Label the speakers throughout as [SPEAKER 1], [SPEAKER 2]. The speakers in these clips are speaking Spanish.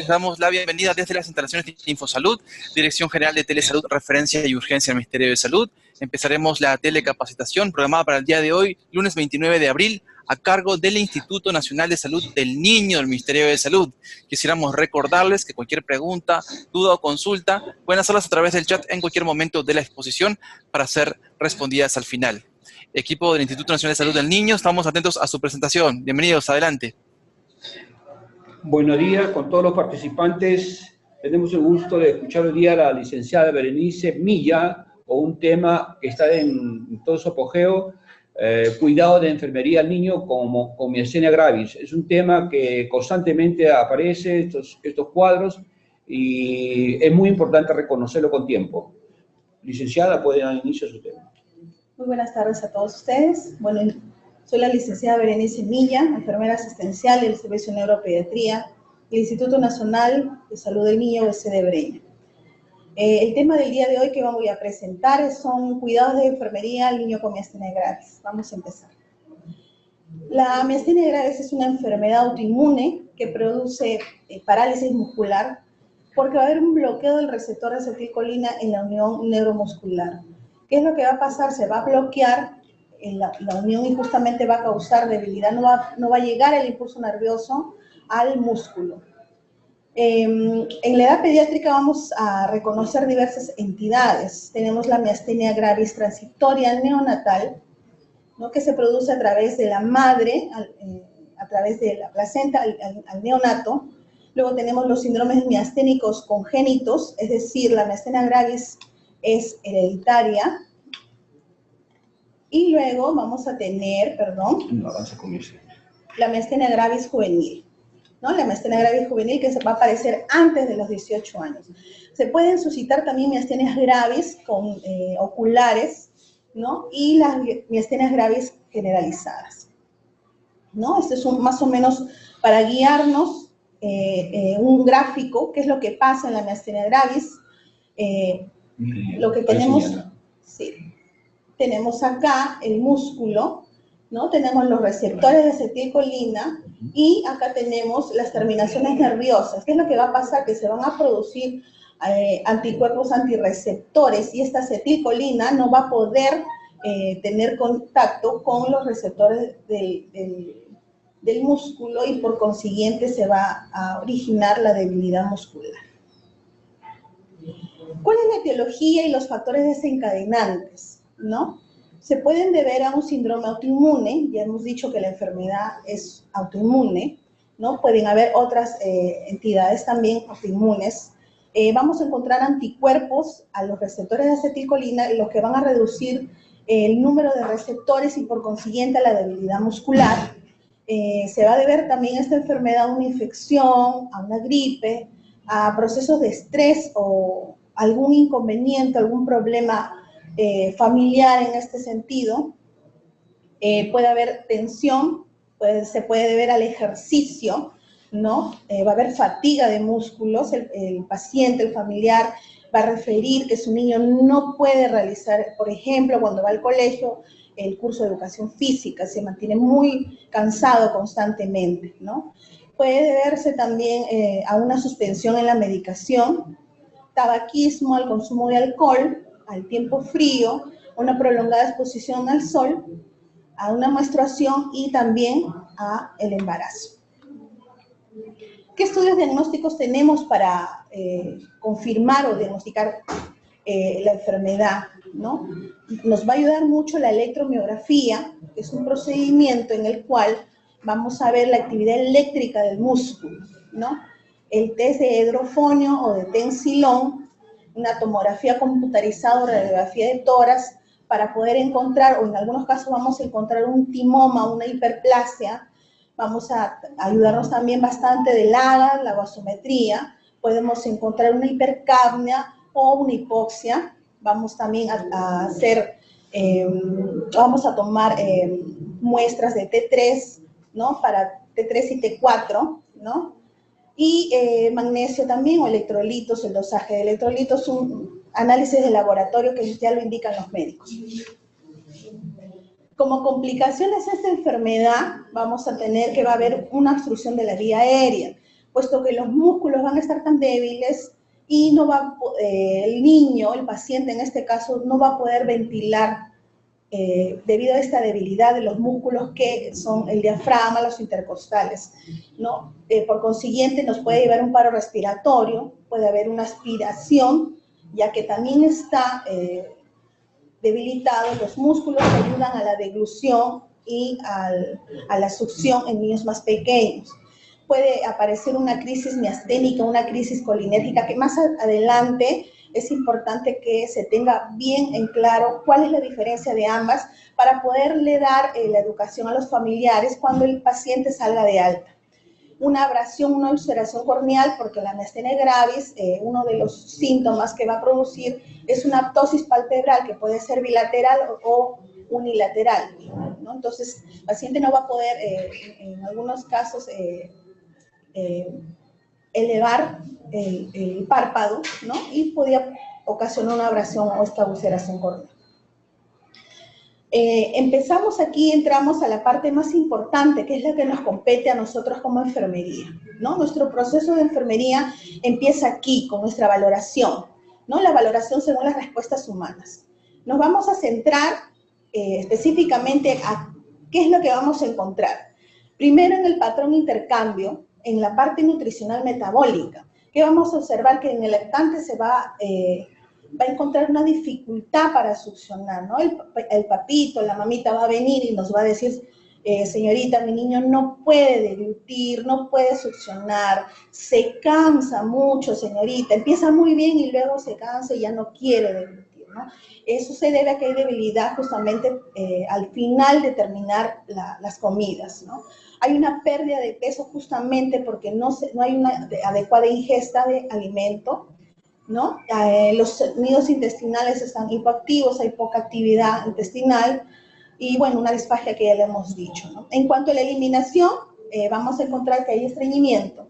[SPEAKER 1] damos la bienvenida desde las instalaciones de InfoSalud, Dirección General de Telesalud, Referencia y Urgencia del Ministerio de Salud. Empezaremos la telecapacitación programada para el día de hoy, lunes 29 de abril, a cargo del Instituto Nacional de Salud del Niño del Ministerio de Salud. Quisiéramos recordarles que cualquier pregunta, duda o consulta pueden hacerlas a través del chat en cualquier momento de la exposición para ser respondidas al final. Equipo del Instituto Nacional de Salud del Niño, estamos atentos a su presentación. Bienvenidos, adelante.
[SPEAKER 2] Buenos días con todos los participantes. Tenemos el gusto de escuchar hoy día a la licenciada Berenice Milla, con un tema que está en todo su apogeo, cuidado de enfermería al niño con miastenia gravis. Es un tema que constantemente aparece, estos cuadros, y es muy importante reconocerlo con tiempo. Licenciada, puede dar inicio a su tema.
[SPEAKER 3] Muy buenas tardes a todos ustedes. Bueno, soy la licenciada Berenice Milla, enfermera asistencial del Servicio de Neuropediatría del Instituto Nacional de Salud del Niño, UC de Breña. El tema del día de hoy que vamos a presentar son cuidados de enfermería al niño con miastenia gravis. Vamos a empezar. La miastenia gravis es una enfermedad autoinmune que produce parálisis muscular porque va a haber un bloqueo del receptor de acetilcolina en la unión neuromuscular. ¿Qué es lo que va a pasar? Se va a bloquear la unión y justamente va a causar debilidad, no va a llegar el impulso nervioso al músculo. En la edad pediátrica vamos a reconocer diversas entidades. Tenemos la miastenia gravis transitoria neonatal, ¿no?, que se produce a través de la madre, a través de la placenta al neonato. Luego tenemos los síndromes miasténicos congénitos, es decir, la miastenia gravis es hereditaria. Y luego vamos a tener, la miastenia gravis juvenil, ¿no? La miastenia gravis juvenil que se va a aparecer antes de los 18 años. Se pueden suscitar también miastenias gravis oculares, ¿no? Y las miastenias gravis generalizadas, ¿no? Esto es más o menos para guiarnos un gráfico, qué es lo que pasa en la miastenia gravis. Lo que tenemos, sí. Tenemos acá el músculo, ¿no? Tenemos los receptores de acetilcolina y acá tenemos las terminaciones nerviosas. ¿Qué es lo que va a pasar? Que se van a producir anticuerpos antirreceptores y esta acetilcolina no va a poder tener contacto con los receptores del músculo y por consiguiente se va a originar la debilidad muscular. ¿Cuál es la etiología y los factores desencadenantes? ¿No? Se pueden deber a un síndrome autoinmune, ya hemos dicho que la enfermedad es autoinmune, ¿no? Pueden haber otras entidades también autoinmunes. Vamos a encontrar anticuerpos a los receptores de acetilcolina, los que van a reducir el número de receptores y por consiguiente la debilidad muscular. Se va a deber también a esta enfermedad a una infección, a una gripe, a procesos de estrés o algún inconveniente, algún problema familiar en este sentido. Puede haber tensión, se puede deber al ejercicio, ¿no? Va a haber fatiga de músculos, el paciente, el familiar va a referir que su niño no puede realizar, por ejemplo, cuando va al colegio, el curso de educación física, se mantiene muy cansado constantemente, ¿no? Puede deberse también a una suspensión en la medicación, tabaquismo, al consumo de alcohol, al tiempo frío, una prolongada exposición al sol, a una menstruación y también a el embarazo. ¿Qué estudios diagnósticos tenemos para confirmar o diagnosticar la enfermedad, ¿no? Nos va a ayudar mucho la electromiografía, que es un procedimiento en el cual vamos a ver la actividad eléctrica del músculo, ¿no? El test de hidrofonio o de tensilón, una tomografía computarizada o radiografía de tórax para poder encontrar, o en algunos casos vamos a encontrar un timoma, una hiperplasia. Vamos a ayudarnos también bastante del AGA, la gasometría. Podemos encontrar una hipercapnia o una hipoxia. Vamos también a hacer, vamos a tomar muestras de T3, ¿no? Para T3 y T4, ¿no? Y magnesio también, o electrolitos, el dosaje de electrolitos, un análisis de laboratorio que ya lo indican los médicos. Como complicaciones de esta enfermedad, vamos a tener que va a haber una obstrucción de la vía aérea. puesto que los músculos van a estar tan débiles y no va, el niño, el paciente en este caso, no va a poder ventilar debido a esta debilidad de los músculos que son el diafragma, los intercostales, ¿no? Por consiguiente, nos puede llevar un paro respiratorio, puede haber una aspiración, ya que también está debilitado, los músculos que ayudan a la deglución y a la succión en niños más pequeños. Puede aparecer una crisis miasténica, una crisis colinérgica, que más adelante es importante que se tenga bien en claro cuál es la diferencia de ambas para poderle dar la educación a los familiares cuando el paciente salga de alta. Una abrasión, una ulceración corneal, porque la miastenia gravis, uno de los síntomas que va a producir es una ptosis palpebral que puede ser bilateral o unilateral, ¿no? Entonces, el paciente no va a poder, en algunos casos, elevar el párpado, ¿no? Y podía ocasionar una abrasión o esta ulceración corneal. Empezamos aquí, entramos a la parte más importante, que es la que nos compete a nosotros como enfermería, ¿no? Nuestro proceso de enfermería empieza aquí, con nuestra valoración, ¿no? La valoración según las respuestas humanas. Nos vamos a centrar específicamente a qué es lo que vamos a encontrar. Primero, en el patrón intercambio, en la parte nutricional metabólica, que vamos a observar que en el lactante se va a encontrar una dificultad para succionar, ¿no? El papito, la mamita va a venir y nos va a decir, señorita, mi niño no puede deglutir, no puede succionar, se cansa mucho, señorita, empieza muy bien y luego se cansa y ya no quiere deglutir, ¿no? Eso se debe a que hay debilidad justamente al final de terminar las comidas, ¿no? Hay una pérdida de peso justamente porque no hay una adecuada ingesta de alimento, ¿no? Los nidos intestinales están hipoactivos, hay poca actividad intestinal y, bueno, una disfagia que ya le hemos dicho, ¿no? En cuanto a la eliminación, vamos a encontrar que hay estreñimiento.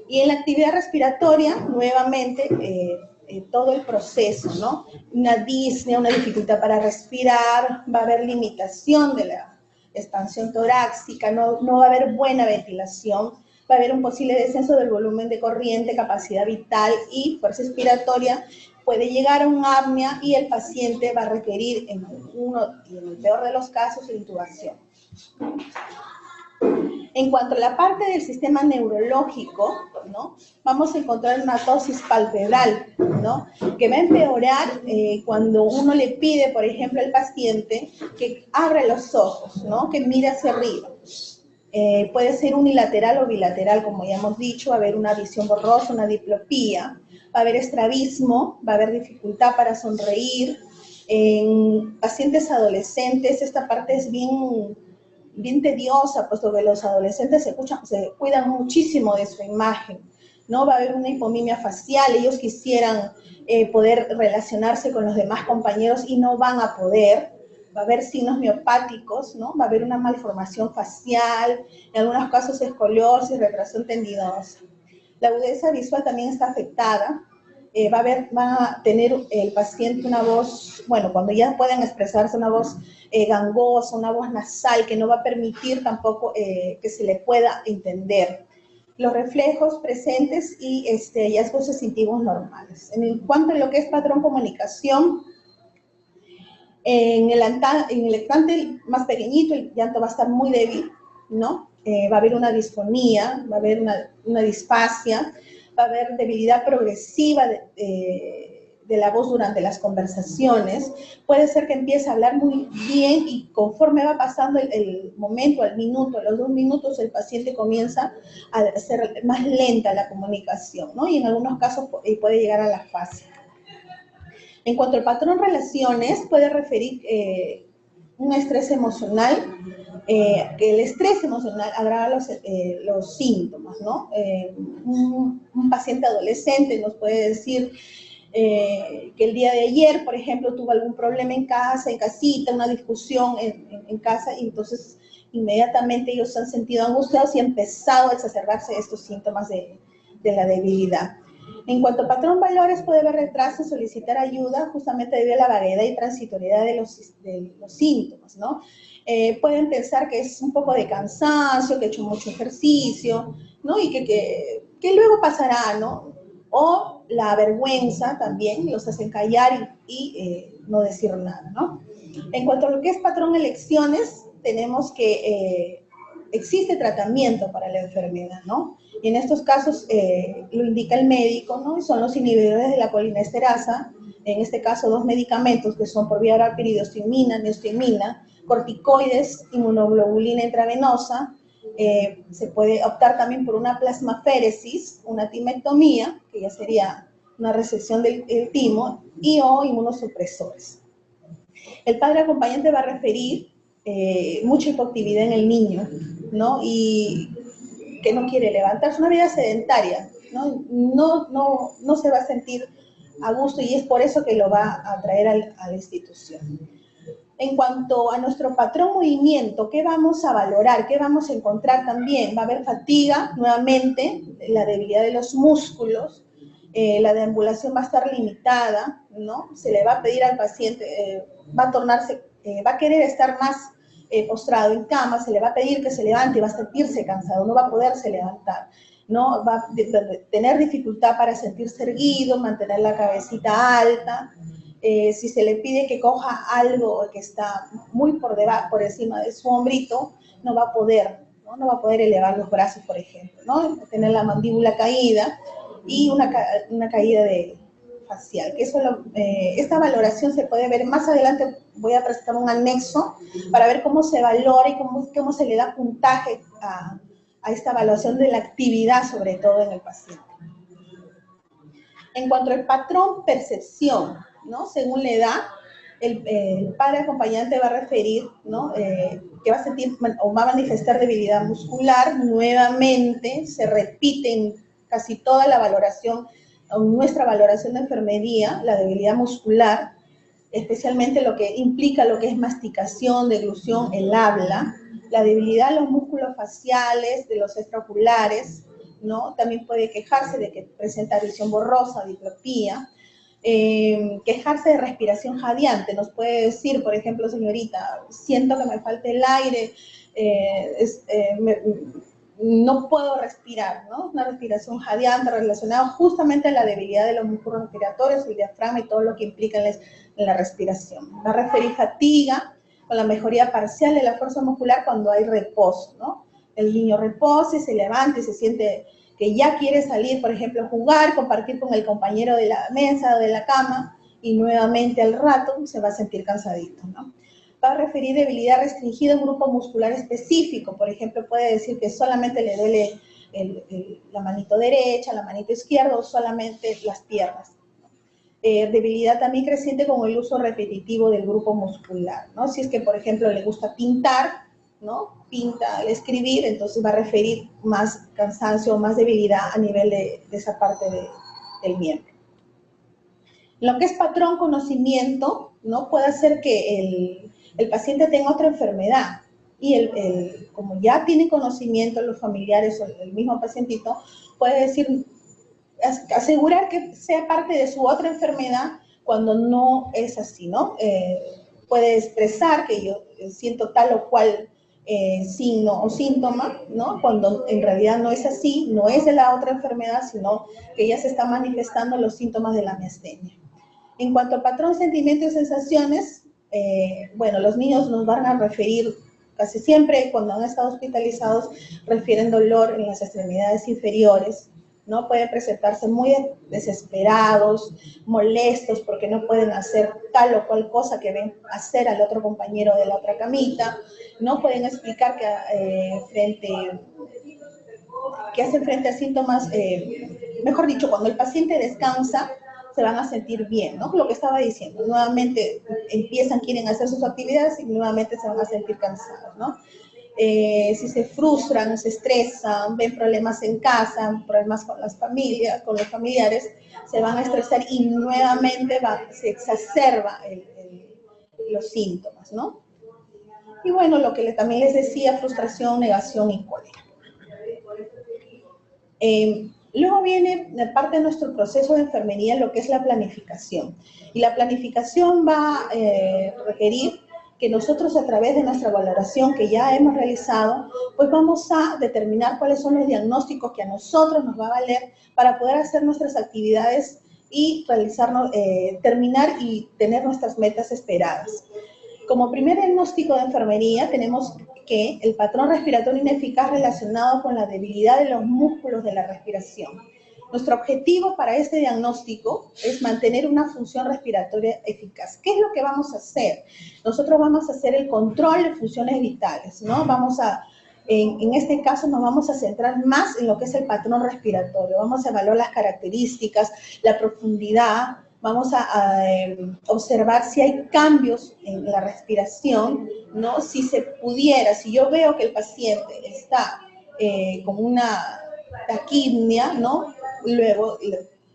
[SPEAKER 3] Y en la actividad respiratoria, nuevamente, todo el proceso, ¿no? Una disnea, una dificultad para respirar, va a haber limitación de la expansión torácica, no va a haber buena ventilación, va a haber un posible descenso del volumen de corriente, capacidad vital y fuerza expiratoria, puede llegar a un apnea y el paciente va a requerir en el peor de los casos intubación. En cuanto a la parte del sistema neurológico, ¿no? Vamos a encontrar una ptosis palpebral, ¿no? Que va a empeorar cuando uno le pide, por ejemplo, al paciente que abra los ojos, ¿no? Que mire hacia arriba. Puede ser unilateral o bilateral, como ya hemos dicho, va a haber una visión borrosa, una diplopía, va a haber estrabismo, va a haber dificultad para sonreír. En pacientes adolescentes, esta parte es bien tediosa, puesto que los adolescentes se cuidan muchísimo de su imagen, ¿no? Va a haber una hipomimia facial, ellos quisieran poder relacionarse con los demás compañeros y no van a poder. Va a haber signos miopáticos, ¿no? Va a haber una malformación facial, en algunos casos escoliosis, retracción tendinosa. La agudeza visual también está afectada. Va a tener el paciente una voz, bueno, cuando ya puedan expresarse, una voz gangosa, una voz nasal, que no va a permitir tampoco que se le pueda entender. Los reflejos presentes y hallazgos sensitivos normales. En cuanto a lo que es patrón comunicación, en el lactante más pequeñito el llanto va a estar muy débil, ¿no? Va a haber una disfonía, va a haber una disfasia, va a haber debilidad progresiva de la voz durante las conversaciones. Puede ser que empiece a hablar muy bien y conforme va pasando el momento, el minuto, a los 2 minutos, el paciente comienza a ser más lenta la comunicación, ¿no? Y en algunos casos puede llegar a la afasia. En cuanto al patrón relaciones, puede referir un estrés emocional, que el estrés emocional agrava los síntomas, ¿no? Un paciente adolescente nos puede decir que el día de ayer, por ejemplo, tuvo algún problema en casa, en casita, una discusión en casa, y entonces inmediatamente ellos se han sentido angustiados y han empezado a exacerbarse estos síntomas de la debilidad. En cuanto a patrón valores, puede haber retraso en solicitar ayuda justamente debido a la variedad y transitoriedad de los síntomas, ¿no? Pueden pensar que es un poco de cansancio, que he hecho mucho ejercicio, ¿no? Y que luego pasará, ¿no? O la vergüenza también los hacen callar y no decir nada, ¿no? En cuanto a lo que es patrón elecciones, tenemos que existe tratamiento para la enfermedad, ¿no? Y en estos casos lo indica el médico, ¿no? Y son los inhibidores de la colinesterasa, en este caso 2 medicamentos que son por vía oral piridoximina, neostimina, corticoides, inmunoglobulina intravenosa. Se puede optar también por una plasmaféresis, una timectomía, que ya sería una resección del timo, y o inmunosupresores. El padre acompañante va a referir mucha hipoactividad en el niño, ¿no? Y que no quiere levantarse, una vida sedentaria, ¿no? No se va a sentir a gusto y es por eso que lo va a traer a la institución. En cuanto a nuestro patrón movimiento, ¿qué vamos a valorar? ¿Qué vamos a encontrar también? Va a haber fatiga, nuevamente, la debilidad de los músculos, la deambulación va a estar limitada, ¿no? Se le va a pedir al paciente, va a querer estar más postrado en cama, se le va a pedir que se levante y va a sentirse cansado, no va a poderse levantar, ¿no? Va a tener dificultad para sentirse erguido, mantener la cabecita alta. Si se le pide que coja algo que está muy por encima de su hombrito, no va a poder, ¿no? No va a poder elevar los brazos, por ejemplo, ¿no? Tener la mandíbula caída y una caída facial. Que esta valoración se puede ver más adelante. Voy a presentar un anexo para ver cómo se valora y cómo se le da puntaje a esta evaluación de la actividad, sobre todo en el paciente. En cuanto al patrón percepción, ¿no? Según la edad, el padre acompañante va a referir, ¿no? Que va a sentir o va a manifestar debilidad muscular. Nuevamente se repite en casi toda la valoración, nuestra valoración de enfermería, la debilidad muscular, especialmente lo que implica lo que es masticación, deglución, el habla, la debilidad de los músculos faciales, de los extraoculares, ¿no? También puede quejarse de que presenta visión borrosa, diplopía, quejarse de respiración jadeante. Nos puede decir, por ejemplo, señorita, siento que me falta el aire, no puedo respirar, ¿no? Una respiración jadeante relacionada justamente a la debilidad de los músculos respiratorios, el diafragma y todo lo que implica en la respiración. Va a referir fatiga con la mejoría parcial de la fuerza muscular cuando hay reposo, ¿no? El niño reposa y se levanta y se siente que ya quiere salir, por ejemplo, a jugar, compartir con el compañero de la mesa o de la cama, y nuevamente al rato se va a sentir cansadito, ¿no? Va a referir debilidad restringida a un grupo muscular específico. Por ejemplo, puede decir que solamente le duele la manito derecha, la manito izquierda o solamente las piernas. Debilidad también creciente con el uso repetitivo del grupo muscular, ¿no? Si es que, por ejemplo, le gusta pintar, ¿no? Pinta al escribir, entonces va a referir más cansancio o más debilidad a nivel de esa parte del miembro. Lo que es patrón conocimiento, ¿no? Puede hacer que el paciente tenga otra enfermedad y como ya tiene conocimiento los familiares o el mismo pacientito, puede decir, asegurar que sea parte de su otra enfermedad cuando no es así, ¿no? Puede expresar que yo siento tal o cual signo o síntoma, ¿no? Cuando en realidad no es así, no es de la otra enfermedad, sino que ya se están manifestando los síntomas de la miastenia. En cuanto al patrón sentimientos y sensaciones, bueno, los niños nos van a referir casi siempre, cuando han estado hospitalizados, refieren dolor en las extremidades inferiores, ¿no? Pueden presentarse muy desesperados, molestos porque no pueden hacer tal o cual cosa que ven hacer al otro compañero de la otra camita, ¿no? Pueden explicar que hacen frente a síntomas, mejor dicho, cuando el paciente descansa, se van a sentir bien, ¿no? Lo que estaba diciendo, nuevamente quieren hacer sus actividades y nuevamente se van a sentir cansados, ¿no? Si se frustran, se estresan, ven problemas en casa, problemas con las familias, con los familiares, se van a estresar y nuevamente se exacerba los síntomas, ¿no? Y bueno, lo que también les decía, frustración, negación y cólera. Luego viene de parte de nuestro proceso de enfermería lo que es la planificación. Y la planificación va a requerir que nosotros a través de nuestra valoración que ya hemos realizado, pues vamos a determinar cuáles son los diagnósticos que a nosotros nos va a valer para poder hacer nuestras actividades y realizarnos, terminar y tener nuestras metas esperadas. Como primer diagnóstico de enfermería tenemos que el patrón respiratorio ineficaz relacionado con la debilidad de los músculos de la respiración. Nuestro objetivo para este diagnóstico es mantener una función respiratoria eficaz. ¿Qué es lo que vamos a hacer? Nosotros vamos a hacer el control de funciones vitales, ¿no? En este caso nos vamos a centrar más en lo que es el patrón respiratorio. Vamos a evaluar las características, la profundidad, vamos a observar si hay cambios en la respiración, ¿no? Si se pudiera, si yo veo que el paciente está con una taquipnia, ¿no? Luego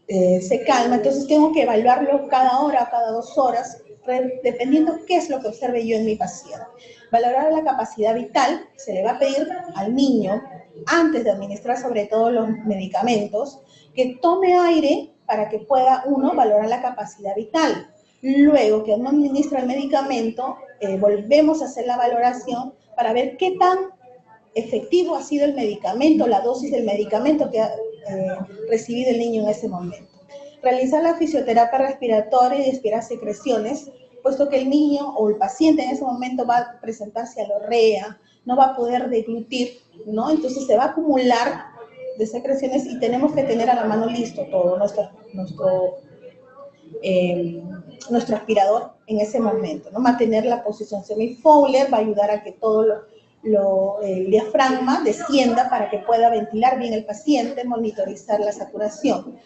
[SPEAKER 3] se calma, entonces tengo que evaluarlo cada hora, cada 2 horas, dependiendo qué es lo que observe yo en mi paciente. Valorar la capacidad vital, se le va a pedir al niño, antes de administrar sobre todo los medicamentos, que tome aire para que pueda uno valorar la capacidad vital. Luego que uno administra el medicamento, volvemos a hacer la valoración para ver qué tan efectivo ha sido el medicamento, la dosis del medicamento que ha recibido el niño en ese momento. Realizar la fisioterapia respiratoria y expirar secreciones, puesto que el niño o el paciente en ese momento va a presentarse alorrea, no va a poder deglutir, ¿no? Entonces se va a acumular de secreciones y tenemos que tener a la mano listo todo nuestro aspirador en ese momento, ¿no? Mantener la posición semi-Fowler va a ayudar a que todo el diafragma descienda para que pueda ventilar bien el paciente, monitorizar la saturación.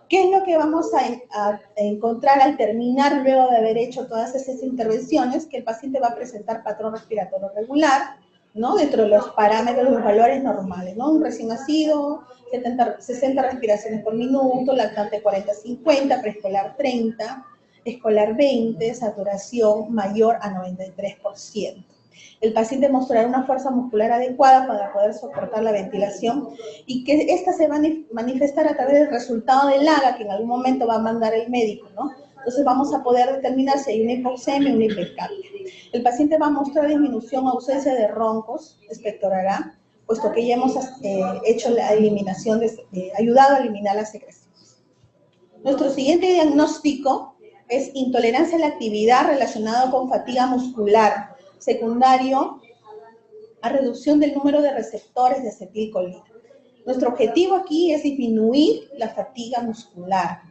[SPEAKER 3] ¿Qué es lo que vamos a encontrar al terminar luego de haber hecho todas esas intervenciones? Que el paciente va a presentar patrón respiratorio regular, ¿no? Dentro de los parámetros, los valores normales, ¿no? Un recién nacido, 60 respiraciones por minuto, lactante 40-50, preescolar 30, escolar 20, saturación mayor a 93%. El paciente mostrará una fuerza muscular adecuada para poder soportar la ventilación y que esta se va a manifestar a través del resultado del AGA que en algún momento va a mandar el médico, ¿no? Entonces vamos a poder determinar si hay una hipoxemia o una hipercapnia. El paciente va a mostrar disminución o ausencia de roncos, expectorará, puesto que ya hemos hecho la eliminación, ayudado a eliminar las secreciones. Nuestro siguiente diagnóstico es intolerancia a la actividad relacionada con fatiga muscular, secundario a reducción del número de receptores de acetilcolina. Nuestro objetivo aquí es disminuir la fatiga muscular,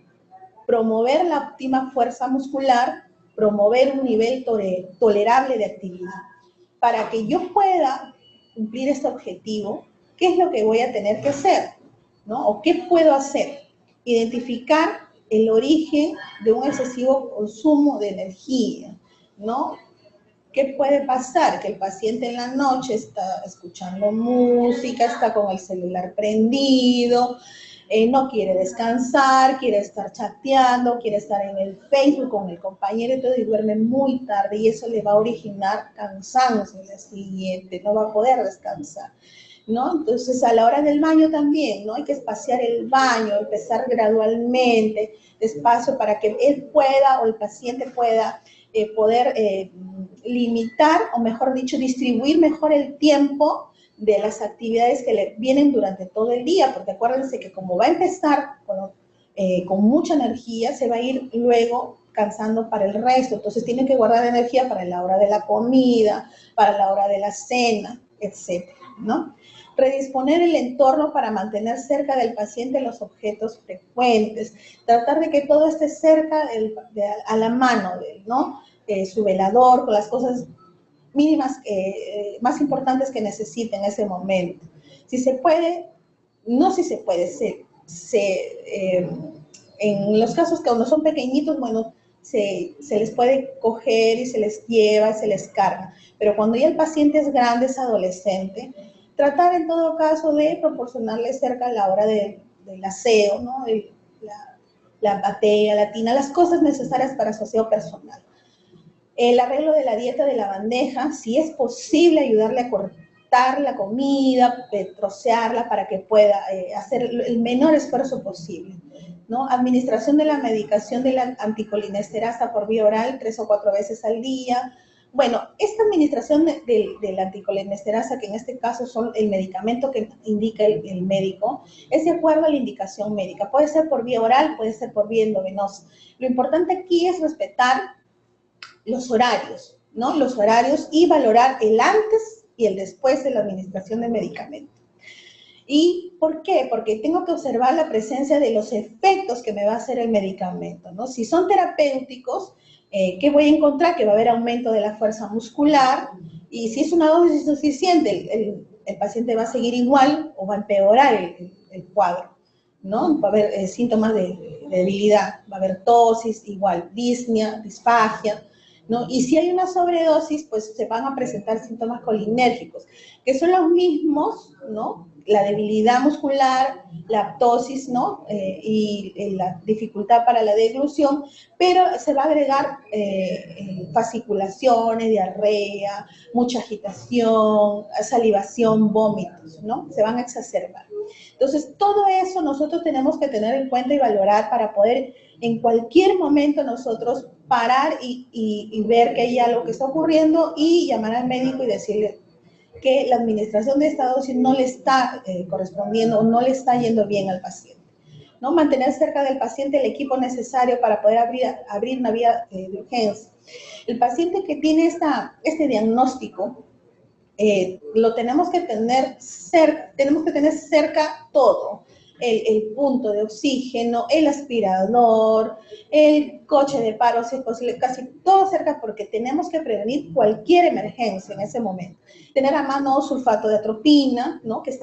[SPEAKER 3] promover la óptima fuerza muscular, promover un nivel tolerable de actividad. Para que yo pueda cumplir este objetivo, ¿qué es lo que voy a tener que hacer? ¿No? ¿O qué puedo hacer? Identificar el origen de un excesivo consumo de energía, ¿no? ¿Qué puede pasar? Que el paciente en la noche está escuchando música, está con el celular prendido, no quiere descansar, quiere estar chateando, quiere estar en el Facebook con el compañero, entonces y duerme muy tarde y eso le va a originar cansancio el día siguiente, no va a poder descansar, ¿no? Entonces a la hora del baño también, ¿no? Hay que espaciar el baño, empezar gradualmente, despacio, para que él pueda o el paciente pueda poder limitar, o mejor dicho, distribuir mejor el tiempo de las actividades que le vienen durante todo el día, porque acuérdense que como va a empezar con mucha energía, se va a ir luego cansando para el resto, entonces tiene que guardar energía para la hora de la comida, para la hora de la cena, etcétera, ¿no? Redisponer el entorno para mantener cerca del paciente los objetos frecuentes, tratar de que todo esté cerca, a la mano de él, ¿no? Su velador, con las cosas mínimas, más importantes que necesite en ese momento. Si se puede, no si se puede, en los casos que cuando son pequeñitos, bueno, se les puede coger y se les lleva, se les carga, pero cuando ya el paciente es grande, es adolescente, tratar en todo caso de proporcionarle cerca a la hora del aseo, ¿no? La batea, la tina, las cosas necesarias para su aseo personal. El arreglo de la dieta de la bandeja, si es posible ayudarle a cortar cortar la comida, trocearla para que pueda hacer el menor esfuerzo posible, ¿no? Administración de la medicación de la anticolinesterasa por vía oral 3 o 4 veces al día. Bueno, esta administración de la anticolinesterasa, que en este caso son el medicamento que indica el médico, es de acuerdo a la indicación médica. Puede ser por vía oral, puede ser por vía endovenosa. Lo importante aquí es respetar los horarios, ¿no? Los horarios y valorar el antes y el después de la administración del medicamento. ¿Y por qué? Porque tengo que observar la presencia de los efectos que me va a hacer el medicamento, ¿no? Si son terapéuticos, ¿qué voy a encontrar? Que va a haber aumento de la fuerza muscular, y si es una dosis insuficiente, el paciente va a seguir igual o va a empeorar el cuadro, ¿no? Va a haber síntomas de debilidad, va a haber tosis, igual, disnea, disfagia, ¿no? Y si hay una sobredosis, pues se van a presentar síntomas colinérgicos, que son los mismos, ¿no? La debilidad muscular, la ptosis, ¿no? Y la dificultad para la deglución, pero se va a agregar fasciculaciones, diarrea, mucha agitación, salivación, vómitos, ¿no? Se van a exacerbar. Entonces, todo eso nosotros tenemos que tener en cuenta y valorar para poder en cualquier momento nosotros parar y ver que hay algo que está ocurriendo y llamar al médico y decirle que la administración de esta dosis no le está correspondiendo o no le está yendo bien al paciente, ¿no? Mantener cerca del paciente el equipo necesario para poder abrir una vía de urgencia. El paciente que tiene este diagnóstico, lo tenemos que tener cerca todo. El punto de oxígeno, el aspirador, el coche de paro, si es posible, casi todo cerca, porque tenemos que prevenir cualquier emergencia en ese momento. Tener a mano sulfato de atropina, ¿no? que es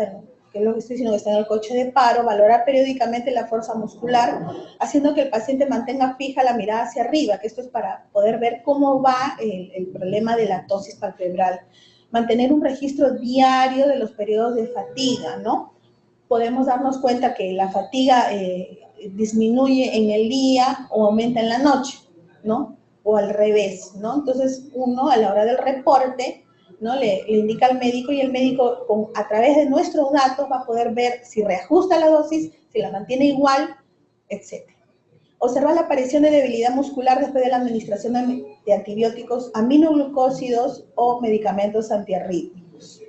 [SPEAKER 3] lo que estoy diciendo, que está en el coche de paro, valorar periódicamente la fuerza muscular, haciendo que el paciente mantenga fija la mirada hacia arriba, que esto es para poder ver cómo va el problema de la tosis palpebral. Mantener un registro diario de los periodos de fatiga, ¿no? Podemos darnos cuenta que la fatiga disminuye en el día o aumenta en la noche, ¿no? O al revés, ¿no? Entonces, uno a la hora del reporte, ¿no? Le indica al médico y el médico a través de nuestros datos va a poder ver si reajusta la dosis, si la mantiene igual, etc. Observar la aparición de debilidad muscular después de la administración de antibióticos, aminoglucósidos o medicamentos antiarrítmicos.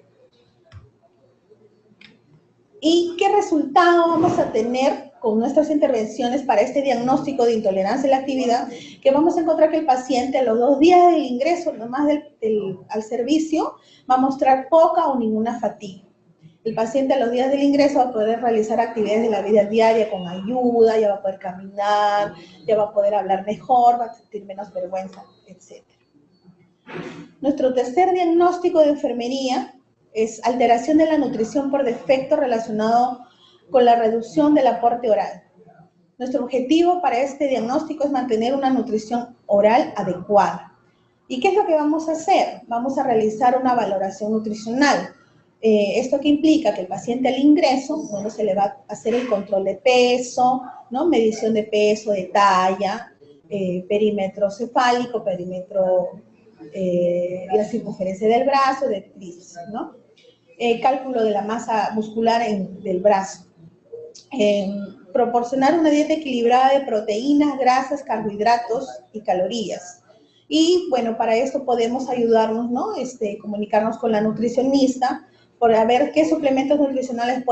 [SPEAKER 3] ¿Y qué resultado vamos a tener con nuestras intervenciones para este diagnóstico de intolerancia a la actividad? Que vamos a encontrar que el paciente a los 2 días del ingreso, nomás al servicio, va a mostrar poca o ninguna fatiga. El paciente a los días del ingreso va a poder realizar actividades de la vida diaria con ayuda, ya va a poder caminar, ya va a poder hablar mejor, va a sentir menos vergüenza, etc. Nuestro tercer diagnóstico de enfermería es alteración de la nutrición por defecto relacionado con la reducción del aporte oral. Nuestro objetivo para este diagnóstico es mantener una nutrición oral adecuada. ¿Y qué es lo que vamos a hacer? Vamos a realizar una valoración nutricional. ¿Esto qué implica? Que el paciente al ingreso, bueno, se le va a hacer el control de peso, ¿no? Medición de peso, de talla, perímetro cefálico, perímetro, la circunferencia del brazo, de tríceps, ¿no? Cálculo de la masa muscular del brazo. Proporcionar una dieta equilibrada de proteínas, grasas, carbohidratos y calorías. Y bueno, para esto podemos ayudarnos, ¿no? Comunicarnos con la nutricionista para ver qué suplementos nutricionales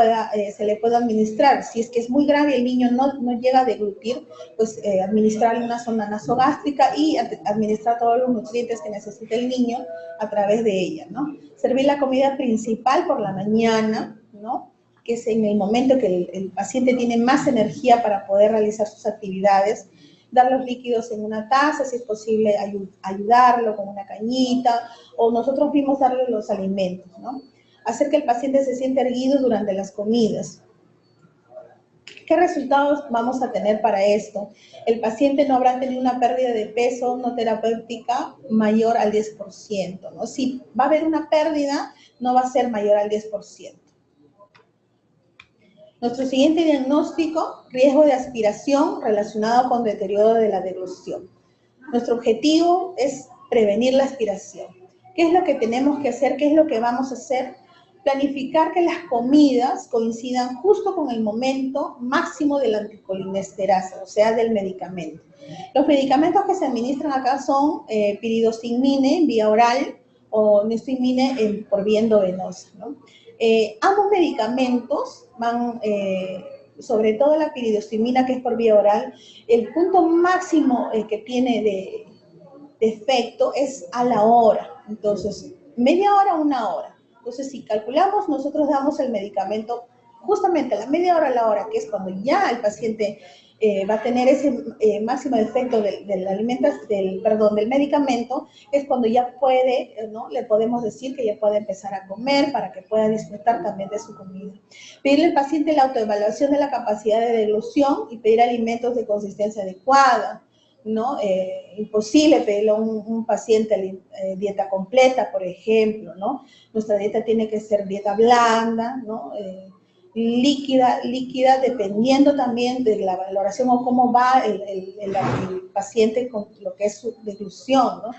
[SPEAKER 3] se le puede administrar. Si es que es muy grave y el niño no llega a deglutir, pues administrarle una sonda nasogástrica y administrar todos los nutrientes que necesita el niño a través de ella, ¿no? Servir la comida principal por la mañana, ¿no? Que es en el momento que el paciente tiene más energía para poder realizar sus actividades. Dar los líquidos en una taza, si es posible ayudarlo con una cañita, o nosotros mismos darle los alimentos, ¿no? Hacer que el paciente se sienta erguido durante las comidas. ¿Qué resultados vamos a tener para esto? El paciente no habrá tenido una pérdida de peso no terapéutica mayor al 10%, ¿no? Si va a haber una pérdida, no va a ser mayor al 10%. Nuestro siguiente diagnóstico, riesgo de aspiración relacionado con deterioro de la deglución. Nuestro objetivo es prevenir la aspiración. ¿Qué es lo que tenemos que hacer? ¿Qué es lo que vamos a hacer? planificar que las comidas coincidan justo con el momento máximo de la anticolinesterasa, o sea, del medicamento. Los medicamentos que se administran acá son piridostigmine vía oral o nestigmine por vía endovenosa, ¿no? Ambos medicamentos van, sobre todo la piridostigmina, que es por vía oral, el punto máximo que tiene de efecto es a la hora. Entonces, media hora, una hora. Entonces, si calculamos, nosotros damos el medicamento justamente a la media hora, a la hora, que es cuando ya el paciente va a tener ese máximo efecto del medicamento, es cuando ya puede, ¿no? Le podemos decir que ya puede empezar a comer para que pueda disfrutar también de su comida. Pedirle al paciente la autoevaluación de la capacidad de deglución y pedir alimentos de consistencia adecuada, ¿no? Imposible pedirle a un paciente dieta completa, por ejemplo, ¿no? Nuestra dieta tiene que ser dieta blanda, ¿no? Líquida, dependiendo también de la valoración o cómo va el paciente con lo que es su deglución, ¿no?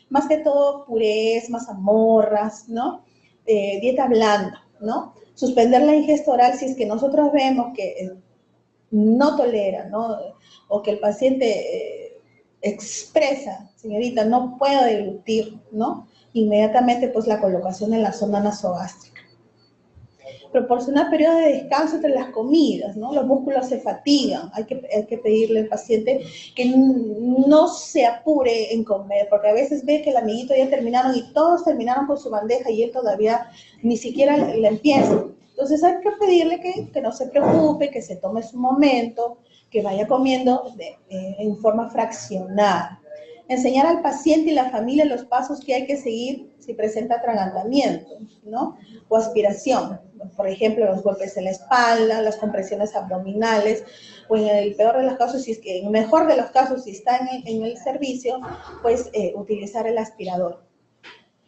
[SPEAKER 3] Más que todo purés, mazamorras, ¿no? Dieta blanda, ¿no? Suspender la ingesta oral si es que nosotros vemos que no tolera, ¿no? O que el paciente expresa, señorita, no puedo deglutir, ¿no? Inmediatamente, pues, la colocación en la zona nasogástrica. Proporcionar periodo de descanso entre las comidas, ¿no? Los músculos se fatigan, hay que pedirle al paciente que no se apure en comer, porque a veces ve que el amiguito ya terminaron y todos terminaron con su bandeja y él todavía ni siquiera la empieza. Entonces hay que pedirle que no se preocupe, que se tome su momento, que vaya comiendo en forma fraccionada. Enseñar al paciente y la familia los pasos que hay que seguir si presenta atragantamiento, ¿no? O aspiración. Por ejemplo, los golpes en la espalda, las compresiones abdominales, o en el peor de los casos, si es que en el mejor de los casos, si está en el servicio, pues utilizar el aspirador.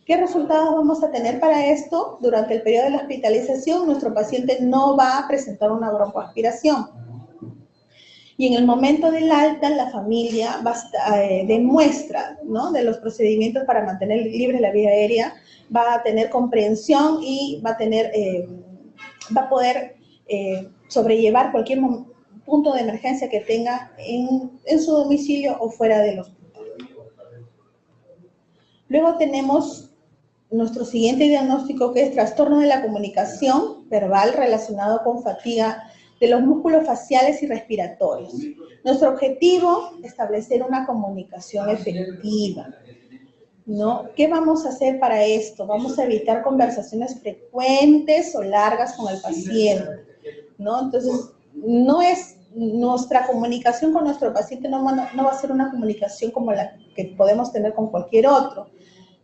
[SPEAKER 3] ¿Qué resultados vamos a tener para esto? Durante el periodo de la hospitalización, nuestro paciente no va a presentar una broncoaspiración. Y en el momento del alta, la familia demuestra, ¿no? De los procedimientos para mantener libre la vía aérea, va a tener comprensión y va a poder sobrellevar cualquier punto de emergencia que tenga en su domicilio o fuera del hospital. Luego tenemos nuestro siguiente diagnóstico, que es trastorno de la comunicación verbal relacionado con fatiga de los músculos faciales y respiratorios. Nuestro objetivo, establecer una comunicación efectiva, ¿no? ¿Qué vamos a hacer para esto? Vamos a evitar conversaciones frecuentes o largas con el paciente, ¿no? Entonces, nuestra comunicación con nuestro paciente no va a ser una comunicación como la que podemos tener con cualquier otro,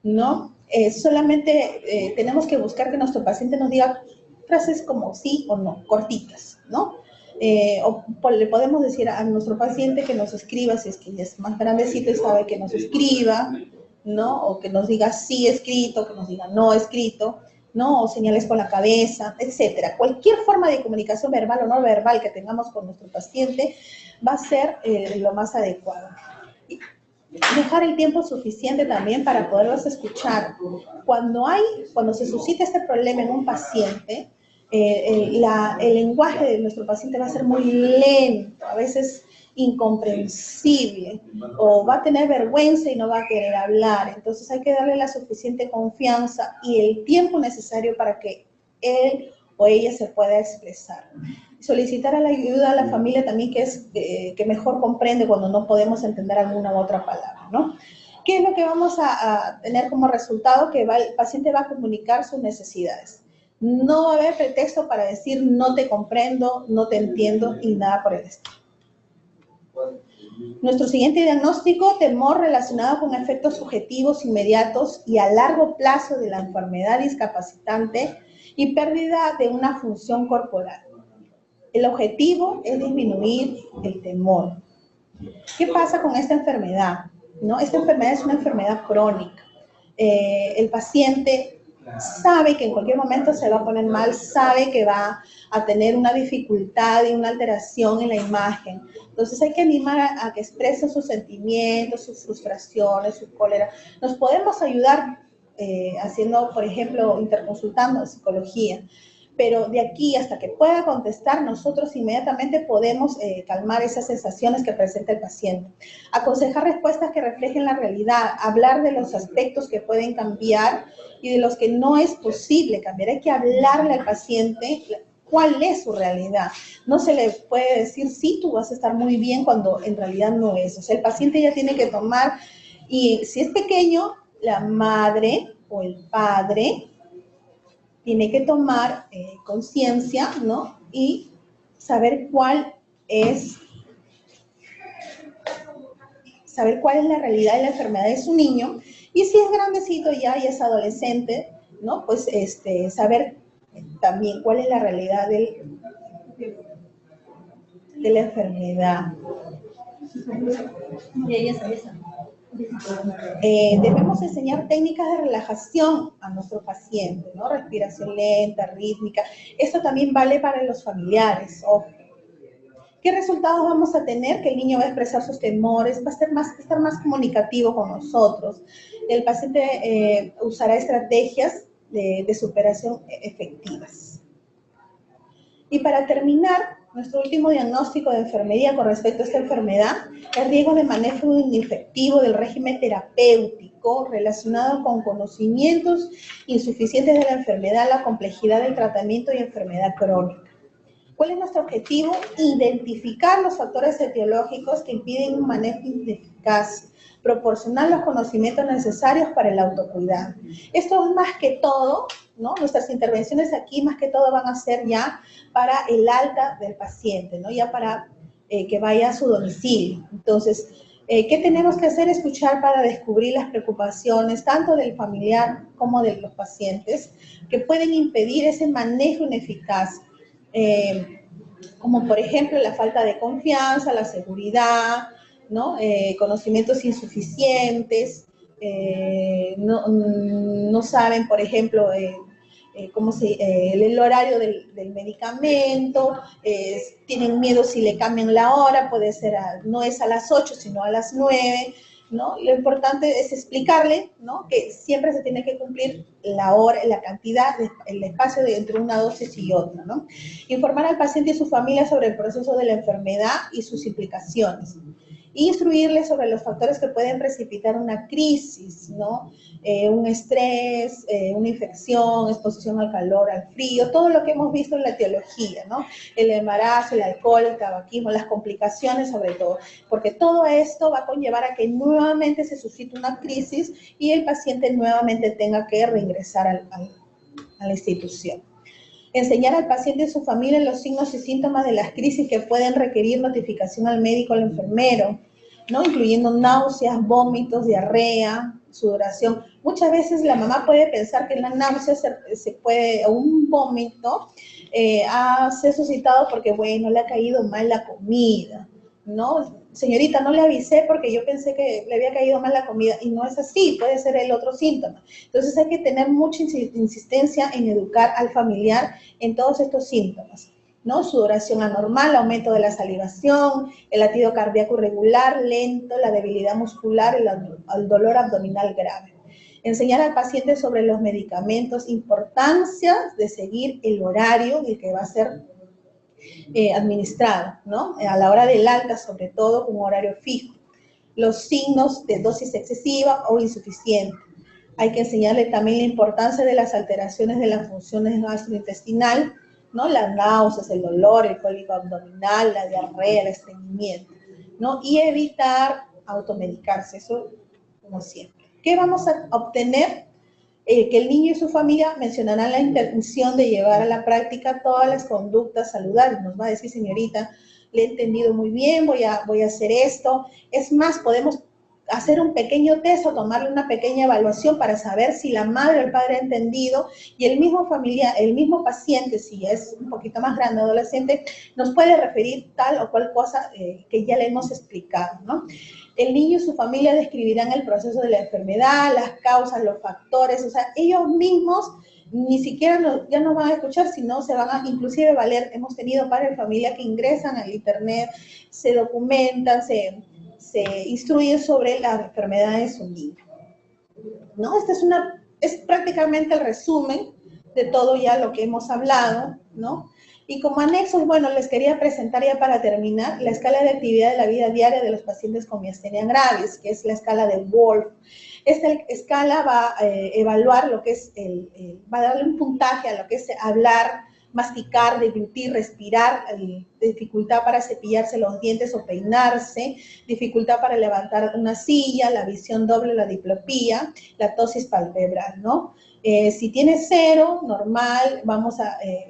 [SPEAKER 3] ¿no? Solamente tenemos que buscar que nuestro paciente nos diga frases como sí o no, cortitas, ¿no? O le podemos decir a nuestro paciente que nos escriba, si es que ya es más grandecito y sabe que nos escriba, ¿no? O que nos diga sí escrito, que nos diga no escrito, ¿no? O señales con la cabeza, etcétera. Cualquier forma de comunicación verbal o no verbal que tengamos con nuestro paciente va a ser lo más adecuado. Dejar el tiempo suficiente también para poderlos escuchar. Cuando se suscita este problema en un paciente, el lenguaje de nuestro paciente va a ser muy lento, a veces incomprensible, o va a tener vergüenza y no va a querer hablar. Entonces hay que darle la suficiente confianza y el tiempo necesario para que él o ella se pueda expresar. Solicitar a la ayuda a la familia también, que mejor comprende cuando no podemos entender alguna u otra palabra, ¿no? ¿Qué es lo que vamos a tener como resultado? Que el paciente va a comunicar sus necesidades. No va a haber pretexto para decir no te comprendo, no te entiendo y nada por el estilo. Nuestro siguiente diagnóstico, temor relacionado con efectos subjetivos inmediatos y a largo plazo de la enfermedad discapacitante y pérdida de una función corporal. El objetivo es disminuir el temor. ¿Qué pasa con esta enfermedad? ¿No? Esta enfermedad es una enfermedad crónica. El paciente sabe que en cualquier momento se va a poner mal, sabe que va a tener una dificultad y una alteración en la imagen. Entonces hay que animar a que exprese sus sentimientos, sus frustraciones, su cólera. Nos podemos ayudar haciendo, por ejemplo, interconsultando psicología. Pero de aquí hasta que pueda contestar, nosotros inmediatamente podemos calmar esas sensaciones que presenta el paciente. Aconsejar respuestas que reflejen la realidad, hablar de los aspectos que pueden cambiar y de los que no es posible cambiar. Hay que hablarle al paciente cuál es su realidad. No se le puede decir, sí, tú vas a estar muy bien cuando en realidad no es. O sea, el paciente ya tiene que tomar, y si es pequeño, la madre o el padre tiene que tomar conciencia, ¿no? Y saber cuál es la realidad de la enfermedad de su niño. Y si es grandecito ya y es adolescente, ¿no? Pues saber también cuál es la realidad de la enfermedad. Debemos enseñar técnicas de relajación a nuestro paciente, ¿no? Respiración lenta, rítmica. Esto también vale para los familiares. Ojo. ¿Qué resultados vamos a tener? Que el niño va a expresar sus temores, va a estar más comunicativo con nosotros. El paciente usará estrategias de superación efectivas. Y para terminar, nuestro último diagnóstico de enfermería con respecto a esta enfermedad, el riesgo de manejo inefectivo del régimen terapéutico relacionado con conocimientos insuficientes de la enfermedad, la complejidad del tratamiento y enfermedad crónica. ¿Cuál es nuestro objetivo? Identificar los factores etiológicos que impiden un manejo ineficaz, proporcionar los conocimientos necesarios para el autocuidado. Esto es más que todo, ¿no? Nuestras intervenciones aquí más que todo van a ser ya para el alta del paciente, ¿no? Ya para que vaya a su domicilio. Entonces, ¿qué tenemos que hacer? Escuchar para descubrir las preocupaciones tanto del familiar como de los pacientes que pueden impedir ese manejo ineficaz. Como por ejemplo la falta de confianza, la seguridad, ¿no? Conocimientos insuficientes, no saben, por ejemplo, el horario del medicamento, tienen miedo si le cambian la hora, puede ser, no es a las 8, sino a las 9, ¿no? Lo importante es explicarle, ¿no? Que siempre se tiene que cumplir la hora, la cantidad, el espacio entre una dosis y otra, ¿no? Informar al paciente y su familia sobre el proceso de la enfermedad y sus implicaciones. Instruirles sobre los factores que pueden precipitar una crisis, ¿no? Un estrés, una infección, exposición al calor, al frío, todo lo que hemos visto en la etiología, ¿no? El embarazo, el alcohol, el tabaquismo, las complicaciones sobre todo, porque todo esto va a conllevar a que nuevamente se suscite una crisis y el paciente nuevamente tenga que reingresar a la institución. Enseñar al paciente y su familia los signos y síntomas de las crisis que pueden requerir notificación al médico o al enfermero, ¿no? Incluyendo náuseas, vómitos, diarrea, sudoración. Muchas veces la mamá puede pensar que la náusea o un vómito se ha suscitado porque, bueno, le ha caído mal la comida, ¿no? Señorita, no le avisé porque yo pensé que le había caído mal la comida, y no es así, puede ser el otro síntoma. Entonces hay que tener mucha insistencia en educar al familiar en todos estos síntomas, ¿no? Sudoración anormal, aumento de la salivación, el latido cardíaco irregular, lento, la debilidad muscular, el dolor abdominal grave. Enseñar al paciente sobre los medicamentos, importancia de seguir el horario en el que va a ser administrado, ¿no? A la hora del alta, sobre todo, un horario fijo. Los signos de dosis excesiva o insuficiente. Hay que enseñarle también la importancia de las alteraciones de las funciones gastrointestinal, ¿no? Las náuseas, el dolor, el cólico abdominal, la diarrea, el estreñimiento, ¿no? Y evitar automedicarse, eso como siempre. ¿Qué vamos a obtener? Que el niño y su familia mencionarán la intención de llevar a la práctica todas las conductas saludables. Nos va a decir, señorita, le he entendido muy bien, voy a hacer esto. Es más, podemos hacer un pequeño test o tomarle una pequeña evaluación para saber si la madre o el padre ha entendido, y el mismo familiar, el mismo paciente, si es un poquito más grande, adolescente, nos puede referir tal o cual cosa que ya le hemos explicado, ¿no? El niño y su familia describirán el proceso de la enfermedad, las causas, los factores, o sea, ellos mismos ni siquiera ya no van a escuchar, sino se van a inclusive valer. Hemos tenido padres de familia que ingresan al internet, se documentan, se instruyen sobre la enfermedad de su niño, ¿no? Esta es una es prácticamente el resumen de todo ya lo que hemos hablado, ¿no? Y como anexos, bueno, les quería presentar ya para terminar la escala de actividad de la vida diaria de los pacientes con miastenia gravis, que es la escala de Wolf. Esta escala va a evaluar lo que es, va a darle un puntaje a lo que es hablar, masticar, deglutir, respirar, dificultad para cepillarse los dientes o peinarse, dificultad para levantar una silla, la visión doble, la diplopía, la tosis palpebral, ¿no? Si tiene 0, normal,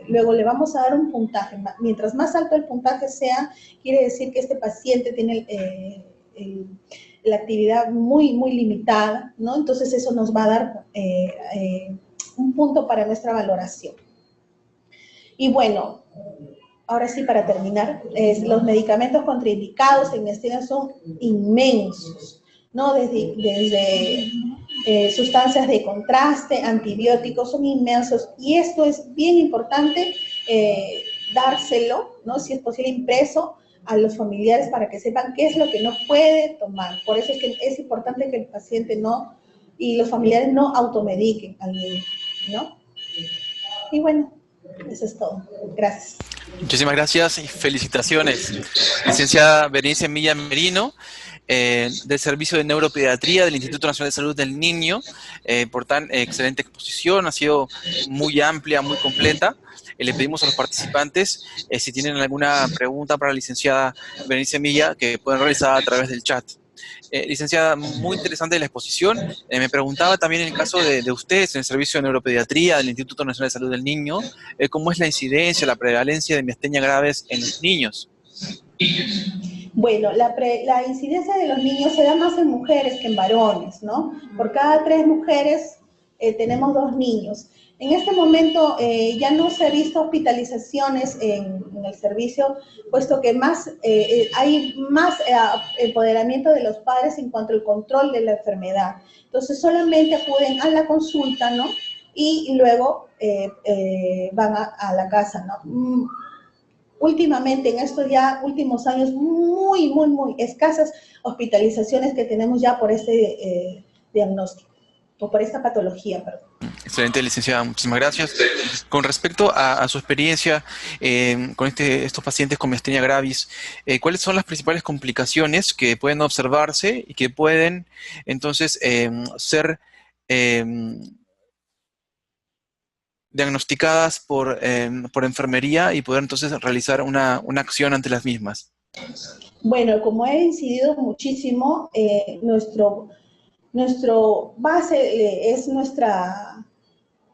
[SPEAKER 3] luego le vamos a dar un puntaje. Mientras más alto el puntaje sea, quiere decir que este paciente tiene la actividad muy, muy limitada, ¿no? Entonces eso nos va a dar un punto para nuestra valoración. Y bueno, ahora sí, para terminar, los medicamentos contraindicados en miastenia son inmensos, ¿no? Desde sustancias de contraste, antibióticos, son inmensos. Y esto es bien importante dárselo, ¿no? Si es posible impreso a los familiares para que sepan qué es lo que no puede tomar. Por eso es que es importante que el paciente y los familiares no automediquen al niño, ¿no? Y bueno, eso es todo. Gracias.
[SPEAKER 1] Muchísimas gracias y felicitaciones. Licenciada Berenice Milla Merino, del Servicio de Neuropediatría del Instituto Nacional de Salud del Niño, por tan excelente exposición. Ha sido muy amplia, muy completa. Le pedimos a los participantes, si tienen alguna pregunta para la licenciada Berenice Milla, que pueden realizar a través del chat. Licenciada, muy interesante la exposición. Me preguntaba también en el caso de ustedes, en el Servicio de Neuropediatría del Instituto Nacional de Salud del Niño, ¿cómo es la incidencia, la prevalencia de miastenia graves en los niños?
[SPEAKER 3] Bueno, la incidencia de los niños se da más en mujeres que en varones, ¿no? Por cada 3 mujeres tenemos 2 niños. En este momento ya no se ha visto hospitalizaciones en el servicio, puesto que hay más empoderamiento de los padres en cuanto al control de la enfermedad. Entonces solamente acuden a la consulta, ¿no? Y luego van a la casa, ¿no? Últimamente, en estos ya últimos años, muy, muy, muy escasas hospitalizaciones que tenemos ya por este diagnóstico, o por esta patología, perdón.
[SPEAKER 1] Excelente, licenciada, muchísimas gracias. Con respecto a su experiencia con estos pacientes con miastenia gravis, ¿cuáles son las principales complicaciones que pueden observarse y que pueden entonces ser diagnosticadas por enfermería y poder entonces realizar una acción ante las mismas?
[SPEAKER 3] Bueno, como he incidido muchísimo, nuestro base es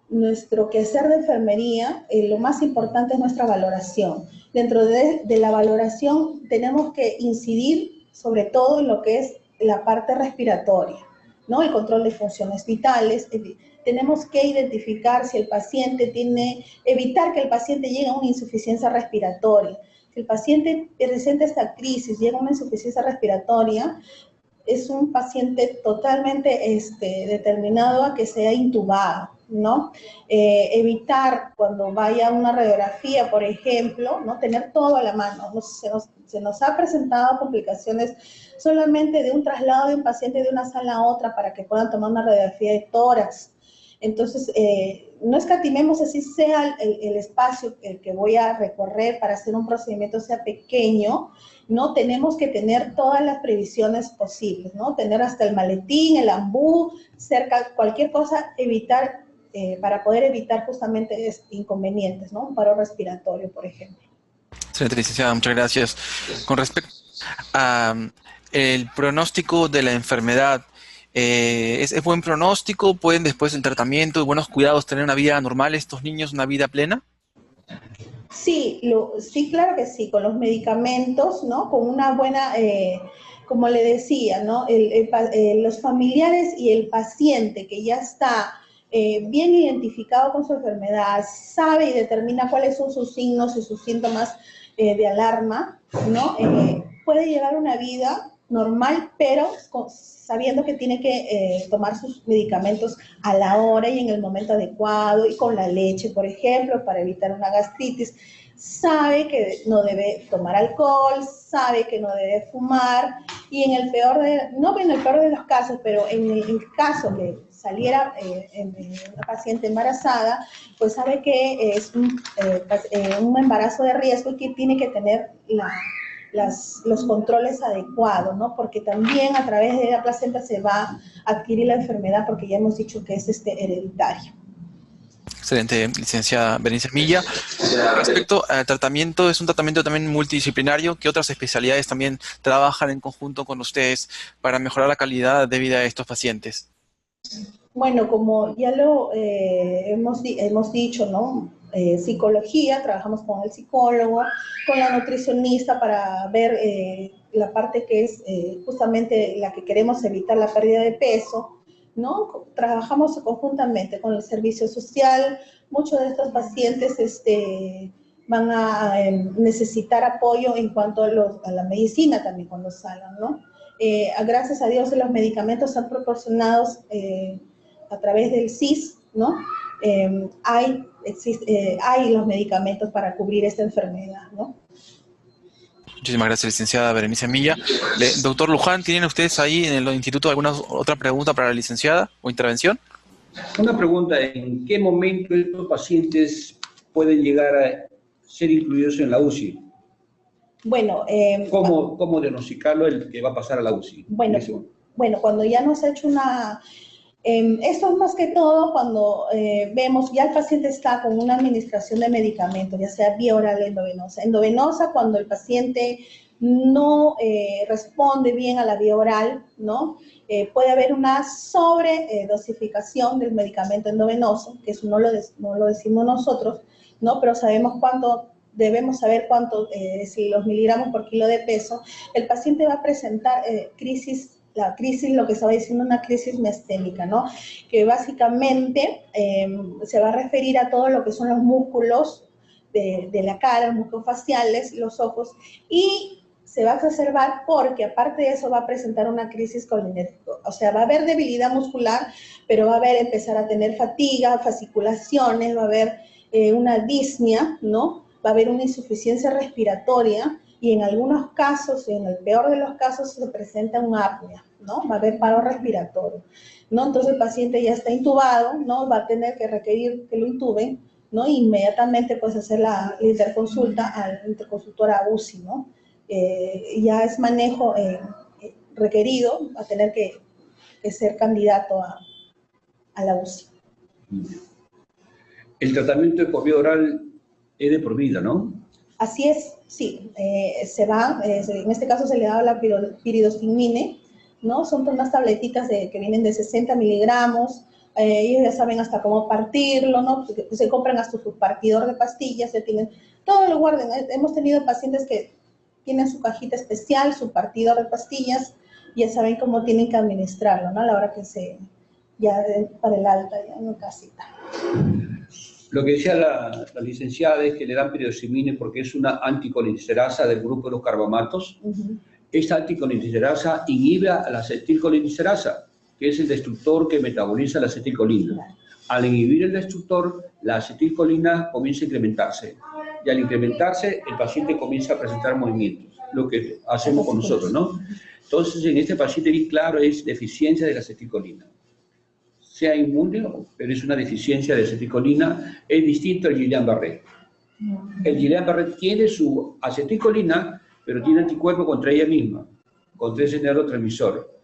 [SPEAKER 3] nuestro quehacer de enfermería. Lo más importante es nuestra valoración. Dentro de la valoración tenemos que incidir sobre todo en lo que es la parte respiratoria, ¿no? El control de funciones vitales. Tenemos que identificar si el paciente evitar que el paciente llegue a una insuficiencia respiratoria. Si el paciente presenta esta crisis, llega a una insuficiencia respiratoria, es un paciente totalmente determinado a que sea intubado, ¿no? Evitar cuando vaya a una radiografía, por ejemplo, ¿no? Tener todo a la mano. Se nos ha presentado complicaciones solamente de un traslado de un paciente de una sala a otra para que puedan tomar una radiografía de tórax. Entonces, no escatimemos, así sea el espacio que voy a recorrer para hacer un procedimiento sea pequeño, ¿no? Tenemos que tener todas las previsiones posibles, ¿no? Tener hasta el maletín, el ambú, cerca, cualquier cosa, para poder evitar justamente inconvenientes, ¿no? Un paro respiratorio, por ejemplo.
[SPEAKER 1] Excelente, licenciada, muchas gracias. Con respecto al pronóstico de la enfermedad, ¿es buen pronóstico? ¿Pueden después del tratamiento y buenos cuidados tener una vida normal estos niños, una vida plena?
[SPEAKER 3] Sí, sí, claro que sí, con los medicamentos, ¿no? Con una buena, como le decía, ¿no? Los familiares y el paciente que ya está bien identificado con su enfermedad, sabe y determina cuáles son sus signos y sus síntomas de alarma, ¿no? Puede llevar una vida normal, pero sabiendo que tiene que tomar sus medicamentos a la hora y en el momento adecuado y con la leche, por ejemplo, para evitar una gastritis. Sabe que no debe tomar alcohol, sabe que no debe fumar y no en el peor de los casos, pero en el caso que saliera una paciente embarazada, pues sabe que es un embarazo de riesgo y que tiene que tener los controles adecuados, ¿no? Porque también a través de la placenta se va a adquirir la enfermedad, porque ya hemos dicho que es hereditario.
[SPEAKER 1] Excelente, licenciada Berenice Milla. Respecto al tratamiento, es un tratamiento también multidisciplinario. ¿Qué otras especialidades también trabajan en conjunto con ustedes para mejorar la calidad de vida de estos pacientes?
[SPEAKER 3] Bueno, como ya lo hemos dicho, ¿no? Psicología, trabajamos con el psicólogo, con la nutricionista para ver la parte que es justamente la que queremos evitar, la pérdida de peso, ¿no? Trabajamos conjuntamente con el servicio social. Muchos de estos pacientes van a necesitar apoyo en cuanto a la medicina también cuando salgan, ¿no? Gracias a Dios los medicamentos están proporcionados a través del CIS, ¿no? Hay los medicamentos para cubrir esta enfermedad, ¿no?
[SPEAKER 1] Muchísimas gracias, licenciada Berenice Milla. Doctor Luján, ¿tienen ustedes ahí en el instituto alguna otra pregunta para la licenciada o intervención?
[SPEAKER 2] Una pregunta, ¿en qué momento estos pacientes pueden llegar a ser incluidos en la UCI?
[SPEAKER 3] Bueno,
[SPEAKER 2] ¿Cómo diagnosticarlo el que va a pasar a la UCI?
[SPEAKER 3] Bueno, cuando ya nos ha hecho esto es más que todo cuando vemos ya el paciente está con una administración de medicamentos, ya sea vía oral o endovenosa. Endovenosa cuando el paciente no responde bien a la vía oral, ¿no? Puede haber una sobredosificación del medicamento endovenoso, que eso no lo decimos nosotros, ¿no? Pero debemos saber cuánto, si los miligramos por kilo de peso. El paciente va a presentar la crisis, lo que estaba diciendo, una crisis miasténica, ¿no? Que básicamente se va a referir a todo lo que son los músculos de la cara, los músculos faciales, los ojos, y se va a exacerbar porque aparte de eso va a presentar una crisis colinérgica. O sea, va a haber debilidad muscular, pero va a empezar a tener fatiga, fasciculaciones, va a haber una disnea, ¿no? Va a haber una insuficiencia respiratoria, y en algunos casos, en el peor de los casos, se presenta una apnea, ¿no? Va a haber paro respiratorio, ¿no? Entonces el paciente ya está intubado, ¿no? Va a tener que requerir que lo intuben, ¿no? Inmediatamente pues hacer la interconsulta al interconsultor a UCI, ¿no? Ya es manejo requerido, va a tener que ser candidato a la UCI.
[SPEAKER 2] El tratamiento por vía oral es de por vida, ¿no?
[SPEAKER 3] Así es, sí. En este caso se le da la piridostigmine, ¿no? Son unas tabletitas que vienen de 60 miligramos. Ellos ya saben hasta cómo partirlo, ¿no? Se compran hasta su partidor de pastillas, todo lo guardan. Hemos tenido pacientes que tienen su cajita especial, su partidor de pastillas, y ya saben cómo tienen que administrarlo, ¿no? A la hora que para el alta, ya en casita.
[SPEAKER 2] Lo que decía la licenciada es que le dan piridostigmina porque es una anticolinsterasa del grupo de los carbamatos. Esta anticolinsterasa inhibe a la acetilcolinsterasa, que es el destructor que metaboliza la acetilcolina. Al inhibir el destructor, la acetilcolina comienza a incrementarse. Y al incrementarse, el paciente comienza a presentar movimientos, lo que hacemos con nosotros, ¿no? Entonces, en este paciente, bien claro, es deficiencia de la acetilcolina. Sea inmune, pero es una deficiencia de acetilcolina, es distinto al Guillain-Barré. El Guillain-Barré tiene su acetilcolina, pero tiene anticuerpo contra ella misma, contra ese neurotransmisor.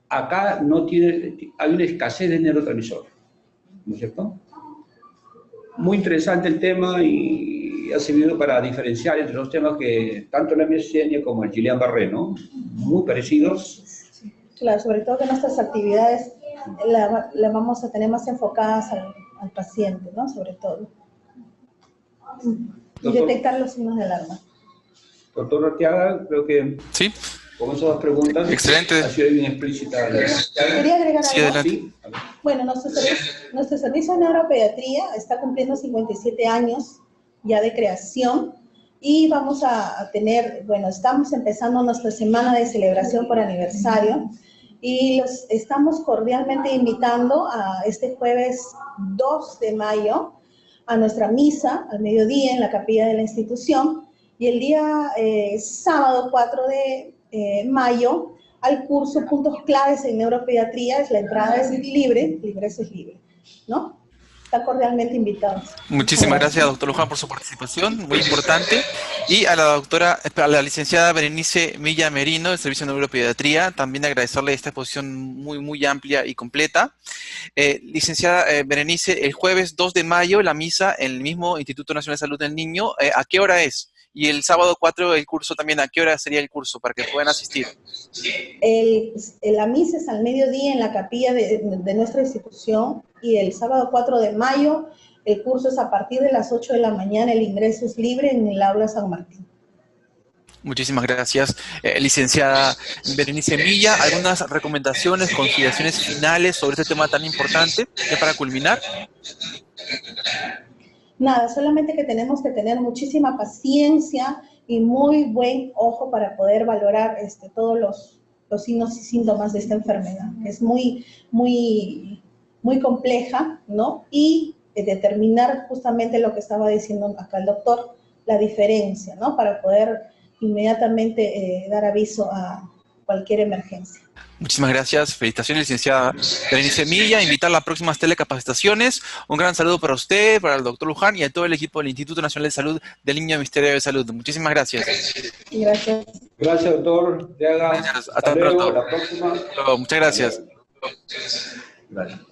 [SPEAKER 2] Acá hay una escasez de neurotransmisor, ¿no es cierto? Muy interesante el tema y ha servido para diferenciar entre los temas que tanto la miastenia como el Guillain-Barré, ¿no? Muy parecidos.
[SPEAKER 3] Claro, sobre todo que nuestras actividades las vamos a tener más enfocadas al paciente, ¿no? Sobre todo. Y detectar los signos de alarma. Doctor
[SPEAKER 2] Arteaga, creo que
[SPEAKER 1] sí,
[SPEAKER 2] con esas dos preguntas
[SPEAKER 1] excelente.
[SPEAKER 2] Ha sido bien explícita.
[SPEAKER 3] ¿Quería agregar
[SPEAKER 1] sí,
[SPEAKER 3] algo?
[SPEAKER 1] Sí.
[SPEAKER 3] Bueno, nuestro servicio de neuropediatría está cumpliendo 57 años ya de creación y vamos a tener, estamos empezando nuestra semana de celebración por aniversario y los estamos cordialmente invitando a este jueves 2 de mayo a nuestra misa al mediodía en la capilla de la institución, y el día sábado 4 de mayo al curso Puntos Claves en Neuropediatría. La entrada es libre, el ingreso es libre, ¿no? Están cordialmente invitados.
[SPEAKER 1] Muchísimas gracias, doctor Luján, por su participación, muy importante. Y a a la licenciada Berenice Milla Merino, del Servicio de Neuropediatría, también agradecerle esta exposición muy amplia y completa. Licenciada Berenice, el jueves 2 de mayo, la misa en el mismo Instituto Nacional de Salud del Niño, ¿a qué hora es? Y el sábado 4 el curso también, ¿a qué hora sería el curso para que puedan asistir?
[SPEAKER 3] La misa es al mediodía en la capilla de nuestra institución, y el sábado 4 de mayo el curso es a partir de las 8 de la mañana, el ingreso es libre en el aula San Martín.
[SPEAKER 1] Muchísimas gracias, licenciada Berenice Milla. ¿Algunas recomendaciones, consideraciones finales sobre este tema tan importante, ya para culminar?
[SPEAKER 3] Nada, solamente que tenemos que tener muchísima paciencia y muy buen ojo para poder valorar todos los signos y síntomas de esta enfermedad. Es muy compleja, ¿no? Y determinar justamente lo que estaba diciendo acá el doctor, la diferencia, ¿no? Para poder inmediatamente dar aviso a cualquier emergencia.
[SPEAKER 1] Muchísimas gracias. Felicitaciones, licenciada Berenice Milla. Invitar a las próximas telecapacitaciones. Un gran saludo para usted, para el doctor Luján y a todo el equipo del Instituto Nacional de Salud del Niño Ministerio de Salud. Muchísimas gracias.
[SPEAKER 3] Gracias.
[SPEAKER 2] Gracias, doctor.
[SPEAKER 1] Gracias. Hasta pronto.
[SPEAKER 2] La próxima.
[SPEAKER 1] Muchas gracias.
[SPEAKER 2] Gracias.